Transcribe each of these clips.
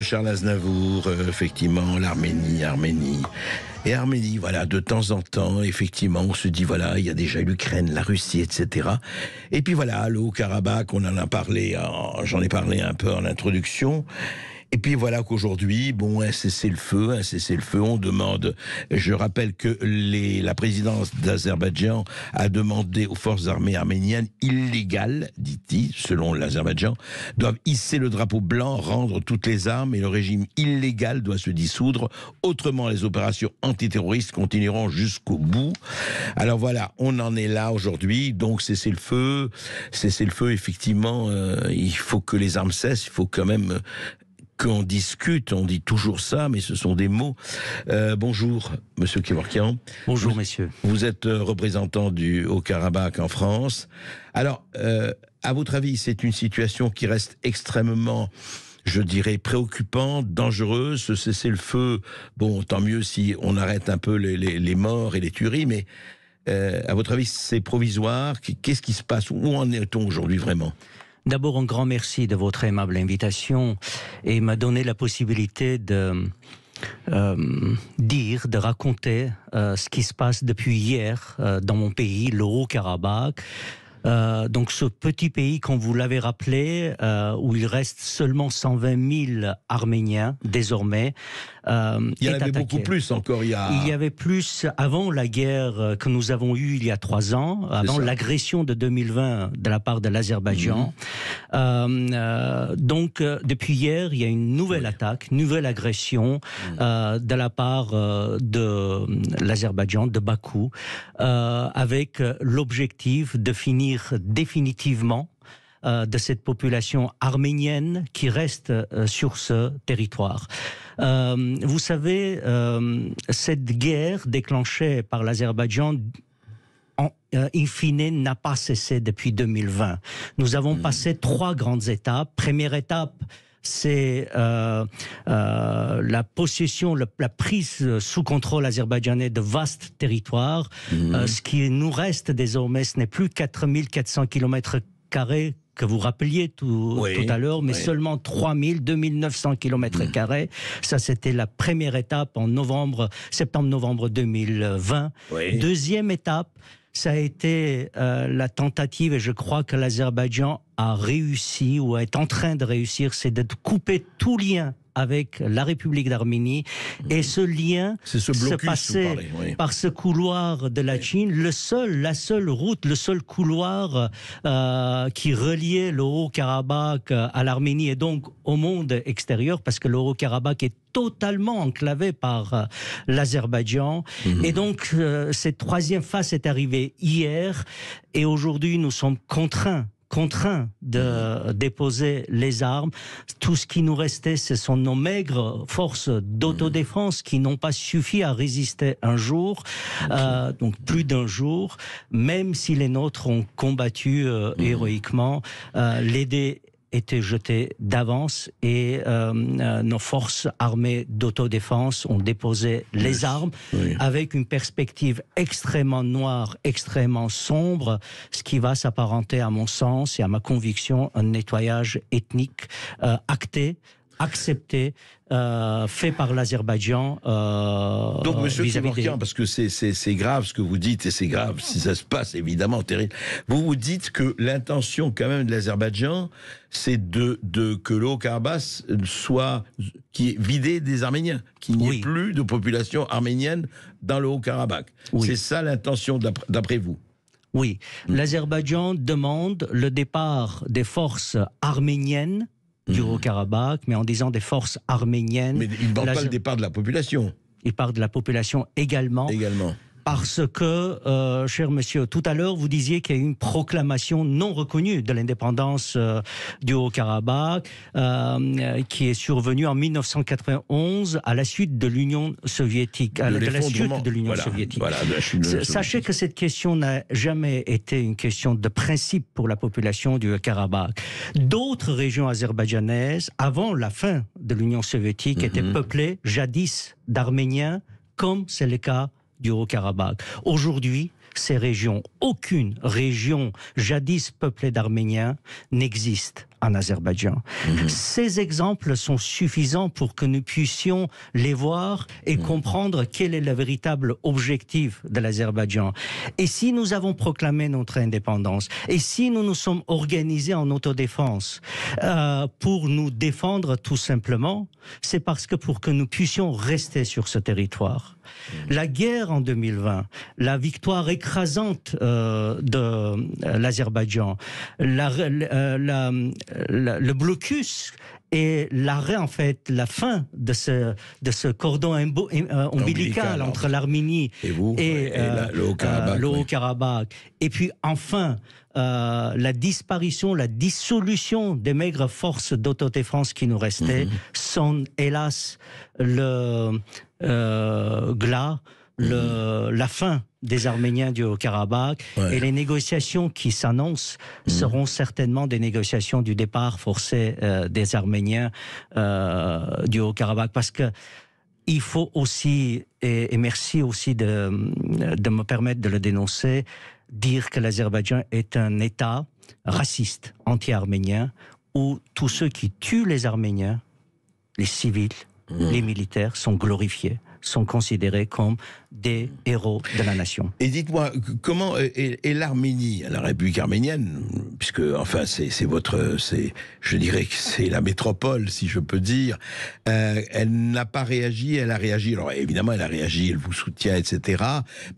Charles Aznavour, effectivement, Arménie. Et Arménie, voilà, de temps en temps, effectivement, on se dit, voilà, il y a déjà l'Ukraine, la Russie, etc. Et puis voilà, le Haut-Karabakh, on en a parlé, j'en ai parlé un peu en introduction. Et puis voilà qu'aujourd'hui, bon, un cessez-le-feu, on demande, je rappelle que la présidence d'Azerbaïdjan a demandé aux forces armées arméniennes illégales, dit-il, selon l'Azerbaïdjan, doivent hisser le drapeau blanc, rendre toutes les armes et le régime illégal doit se dissoudre. Autrement, les opérations antiterroristes continueront jusqu'au bout. Alors voilà, on en est là aujourd'hui, donc cessez-le-feu, effectivement, il faut que les armes cessent, il faut quand même qu'on discute, on dit toujours ça, mais ce sont des mots. Bonjour, Monsieur Kevorkian. Bonjour, messieurs. Vous êtes représentant du Haut-Karabakh en France. Alors, à votre avis, c'est une situation qui reste extrêmement, je dirais, préoccupante, dangereuse. Ce cessez-le-feu, bon, tant mieux si on arrête un peu les morts et les tueries, mais à votre avis, c'est provisoire. Qu'est-ce qui se passe? Où en est-on aujourd'hui vraiment? D'abord, un grand merci de votre aimable invitation et m'a donné la possibilité de raconter ce qui se passe depuis hier dans mon pays, le Haut-Karabakh. Donc ce petit pays, comme vous l'avez rappelé, où il reste seulement 120 000 Arméniens désormais. Il y en avait beaucoup plus encore il y avait plus avant la guerre que nous avons eue il y a 3 ans, avant l'agression de 2020 de la part de l'Azerbaïdjan. Donc depuis hier, il y a une nouvelle attaque, nouvelle agression de la part de l'Azerbaïdjan, de Bakou, avec l'objectif de finir définitivement de cette population arménienne qui reste sur ce territoire. Vous savez, cette guerre déclenchée par l'Azerbaïdjan in fine, n'a pas cessé depuis 2020. Nous avons passé 3 grandes étapes. Première étape, c'est la possession, la prise sous contrôle azerbaïdjanais de vastes territoires. Ce qui nous reste désormais, ce n'est plus 4400 km² que vous rappeliez tout à l'heure, mais seulement 2900 km². Ça, c'était la première étape en septembre-novembre 2020. Deuxième étape, ça a été la tentative, et je crois que l'Azerbaïdjan a réussi, ou est en train de réussir, c'est de couper tout lien avec la République d'Arménie, et ce lien se passait par ce couloir de la Chine, la seule route, le seul couloir qui reliait le Haut-Karabakh à l'Arménie et donc au monde extérieur, parce que le Haut-Karabakh est totalement enclavé par l'Azerbaïdjan. Et donc cette troisième phase est arrivée hier, et aujourd'hui nous sommes contraints de déposer les armes. Tout ce qui nous restait, ce sont nos maigres forces d'autodéfense qui n'ont pas suffi à résister un jour, donc plus d'un jour, même si les nôtres ont combattu héroïquement. Les dés étaient jetés d'avance et nos forces armées d'autodéfense ont déposé les armes avec une perspective extrêmement noire, extrêmement sombre, ce qui va s'apparenter à mon sens et à ma conviction un nettoyage ethnique acté, accepté, fait par l'Azerbaïdjan. Donc, Monsieur Kevorkian, parce que c'est grave ce que vous dites, et c'est grave si ça se passe, évidemment, terrible. Vous dites que l'intention, quand même, de l'Azerbaïdjan, c'est que le Haut-Karabakh soit qui est vidé des Arméniens, qu'il n'y ait plus de population arménienne dans le Haut-Karabakh. C'est ça l'intention, d'après vous? Oui. L'Azerbaïdjan demande le départ des forces arméniennes du Haut-Karabakh, mais en disant des forces arméniennes. Mais il ne parle pas le départ de la population. Il parle de la population également. Parce que, cher monsieur, tout à l'heure, vous disiez qu'il y a eu une proclamation non reconnue de l'indépendance du Haut-Karabakh, qui est survenue en 1991 à la suite de l'Union soviétique. Sachez que cette question n'a jamais été une question de principe pour la population du Haut-Karabakh. D'autres régions azerbaïdjanaises, avant la fin de l'Union soviétique, étaient peuplées jadis d'Arméniens, comme c'est le cas du Haut-Karabakh. Aujourd'hui, ces régions, aucune région jadis peuplée d'Arméniens n'existe en Azerbaïdjan. Ces exemples sont suffisants pour que nous puissions les voir et comprendre quel est le véritable objectif de l'Azerbaïdjan. Et si nous avons proclamé notre indépendance, et si nous nous sommes organisés en autodéfense pour nous défendre tout simplement, c'est parce que pour que nous puissions rester sur ce territoire. La guerre en 2020, la victoire écrasante de l'Azerbaïdjan, le blocus et l'arrêt, en fait, la fin de ce cordon ombilical entre l'Arménie et le Haut-Karabakh. Et puis enfin, la disparition, la dissolution des maigres forces d'autodéfense qui nous restaient sont hélas le glas, la fin des Arméniens du Haut-Karabakh, et les négociations qui s'annoncent seront certainement des négociations du départ forcé des Arméniens du Haut-Karabakh, parce que il faut aussi, et merci aussi de me permettre de le dénoncer, dire que l'Azerbaïdjan est un État raciste, anti-arménien, où tous ceux qui tuent les Arméniens, les civils, les militaires, sont glorifiés, sont considérés comme des héros de la nation. Et dites-moi, comment est l'Arménie, la République arménienne, puisque enfin je dirais que c'est la métropole, si je peux dire, elle n'a pas réagi, elle a réagi, alors évidemment elle a réagi, elle vous soutient, etc.,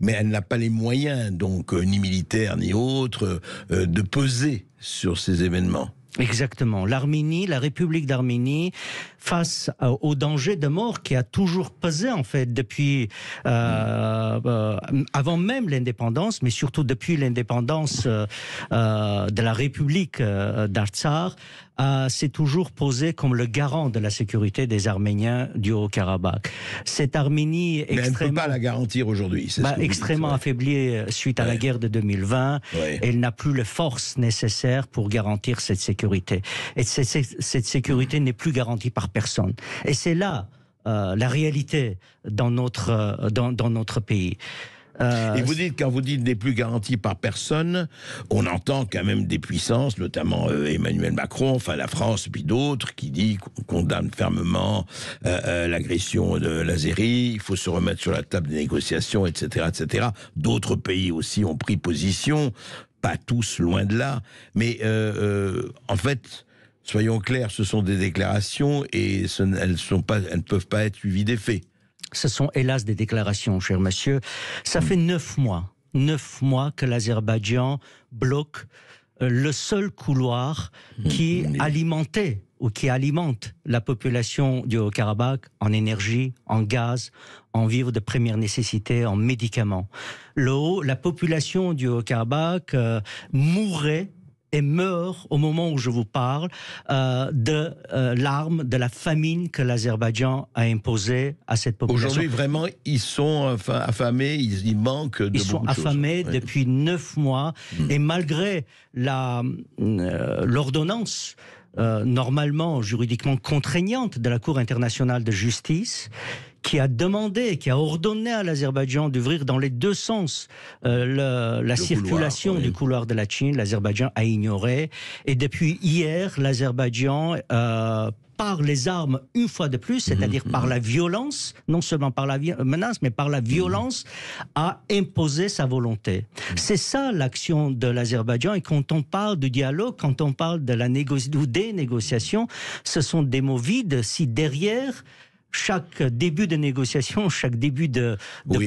mais elle n'a pas les moyens, donc ni militaires ni autres, de peser sur ces événements. Exactement. L'Arménie, la République d'Arménie, face au danger de mort qui a toujours pesé, en fait, depuis avant même l'indépendance, mais surtout depuis l'indépendance de la République d'Artsakh, s'est toujours posé comme le garant de la sécurité des Arméniens du Haut-Karabakh. Cette Arménie mais elle ne peut pas la garantir aujourd'hui. Extrêmement affaiblie suite à la guerre de 2020. Elle n'a plus les forces nécessaires pour garantir cette sécurité. Et cette sécurité n'est plus garantie par personne. Et c'est là la réalité dans notre pays. Et vous dites, quand vous dites n'est plus garantie par personne, on entend quand même des puissances, notamment Emmanuel Macron, enfin la France, puis d'autres, qui condamnent fermement l'agression de l'Azérie, il faut se remettre sur la table des négociations, etc., etc. D'autres pays aussi ont pris position, pas tous, loin de là, mais en fait, soyons clairs, ce sont des déclarations et elles ne peuvent pas être suivies des faits. Ce sont hélas des déclarations, cher monsieur. Ça fait 9 mois que l'Azerbaïdjan bloque le seul couloir qui alimentait ou qui alimente la population du Haut-Karabakh en énergie, en gaz, en vivres de première nécessité, en médicaments. La population du Haut-Karabakh mourrait et meurt au moment où je vous parle de l'arme, de la famine que l'Azerbaïdjan a imposée à cette population. Aujourd'hui, vraiment, ils sont affamés, ils manquent de beaucoup de choses. Ils sont affamés depuis 9 mois, et malgré l'ordonnance normalement juridiquement contraignante de la Cour internationale de justice, qui a demandé, qui a ordonné à l'Azerbaïdjan d'ouvrir dans les deux sens la circulation du couloir de la Chine, l'Azerbaïdjan a ignoré. Et depuis hier, l'Azerbaïdjan, par les armes, une fois de plus, c'est-à-dire par la violence, non seulement par la menace, mais par la violence, a imposé sa volonté. C'est ça l'action de l'Azerbaïdjan. Et quand on parle du dialogue, quand on parle de des négociations, ce sont des mots vides si derrière chaque début de négociation, chaque début de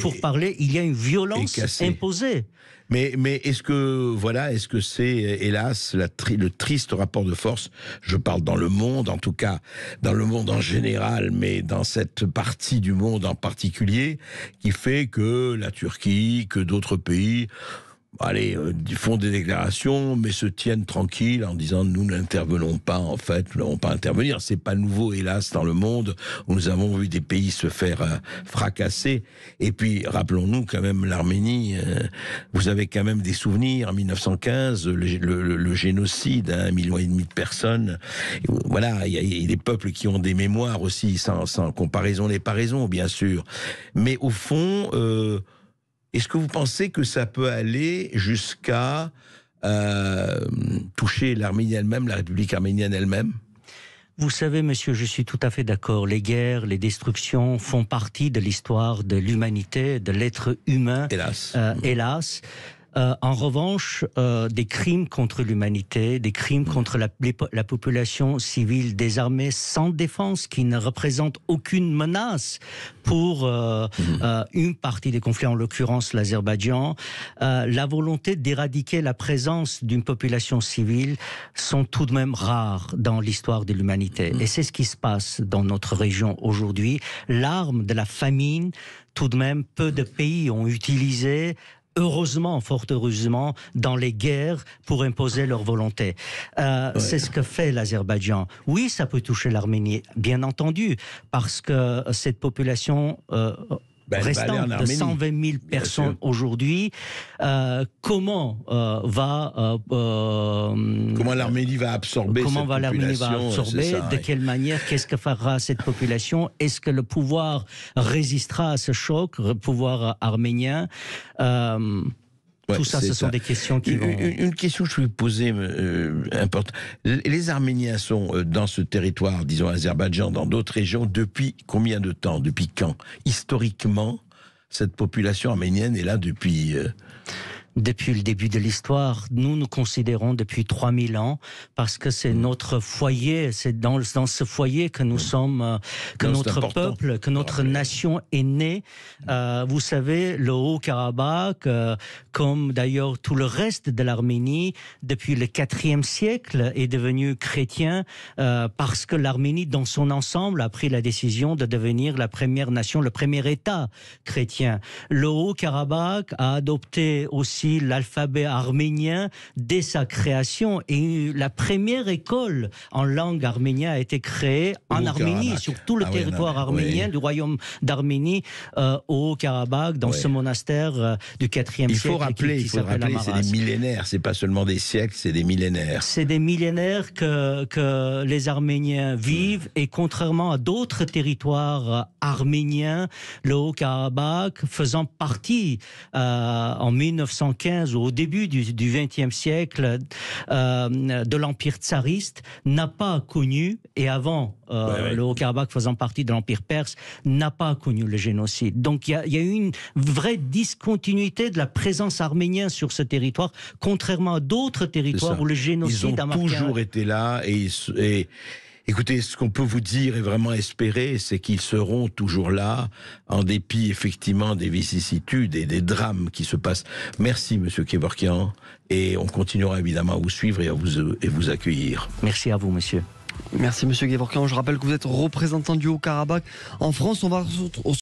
pourparler, il y a une violence imposée. Mais est-ce que c'est, hélas, le triste rapport de force, je parle dans le monde, en tout cas, dans le monde en général, mais dans cette partie du monde en particulier, qui fait que la Turquie, que d'autres pays font des déclarations, mais se tiennent tranquilles en disant nous n'intervenons pas, en fait, nous n'allons pas intervenir. C'est pas nouveau, hélas, dans le monde où nous avons vu des pays se faire fracasser. Et puis, rappelons-nous quand même l'Arménie, vous avez quand même des souvenirs, en 1915, le génocide, 1,5 million de personnes. Voilà, il y a des peuples qui ont des mémoires aussi, sans comparaison les paraisons, bien sûr. Mais au fond, est-ce que vous pensez que ça peut aller jusqu'à touché l'Arménie elle-même, la République arménienne elle-même? Vous savez, monsieur, je suis tout à fait d'accord. Les guerres, les destructions font partie de l'histoire de l'humanité, de l'être humain. Hélas. Hélas. En revanche, des crimes contre l'humanité, des crimes contre la population civile désarmée sans défense, qui ne représentent aucune menace pour une partie des conflits, en l'occurrence l'Azerbaïdjan, la volonté d'éradiquer la présence d'une population civile sont tout de même rares dans l'histoire de l'humanité. Et c'est ce qui se passe dans notre région aujourd'hui. L'arme de la famine, tout de même, peu de pays ont utilisé, heureusement, fort heureusement, dans les guerres pour imposer leur volonté. C'est ce que fait l'Azerbaïdjan. Oui, ça peut toucher l'Arménie, bien entendu, parce que cette population restante de 120 000 personnes aujourd'hui, comment l'Arménie va absorber cette population? L'Arménie va absorber? De quelle manière? Qu'est-ce que fera cette population? Est-ce que le pouvoir résistera à ce choc, le pouvoir arménien? Tout ça, ce sont des questions qui vont... Une question que je vais vous poser importante. Les Arméniens sont dans ce territoire, disons Azerbaïdjan, dans d'autres régions, depuis combien de temps? Depuis quand? Historiquement, cette population arménienne est là depuis... Depuis le début de l'histoire, nous considérons depuis 3000 ans, parce que c'est notre foyer, c'est dans ce foyer que nous sommes, que notre peuple, que notre nation est née. Vous savez, le Haut-Karabakh, comme d'ailleurs tout le reste de l'Arménie, depuis le IVe siècle, est devenu chrétien, parce que l'Arménie, dans son ensemble, a pris la décision de devenir la première nation, le premier État chrétien. Le Haut-Karabakh a adopté aussi l'alphabet arménien dès sa création, et la première école en langue arménienne a été créée en Arménie, sur tout le territoire arménien du royaume d'Arménie, au Haut-Karabakh, dans ce monastère du IVe siècle. Il faut rappeler, c'est des millénaires, c'est pas seulement des siècles, c'est des millénaires. C'est des millénaires que les Arméniens vivent, et contrairement à d'autres territoires arméniens, le Haut-Karabakh, faisant partie en 1915 ou au début du XXe siècle de l'Empire tsariste, n'a pas connu, et avant le Haut-Karabakh faisant partie de l'Empire perse, n'a pas connu le génocide. Donc il y a eu une vraie discontinuité de la présence arménienne sur ce territoire, contrairement à d'autres territoires où le génocide a marqué... Ils ont toujours été là, et écoutez, ce qu'on peut vous dire et vraiment espérer, c'est qu'ils seront toujours là, en dépit effectivement des vicissitudes et des drames qui se passent. Merci Monsieur Kevorkian, et on continuera évidemment à vous suivre et à vous accueillir. Merci à vous, monsieur. Merci Monsieur Kevorkian. Je rappelle que vous êtes représentant du Haut-Karabakh en France. On va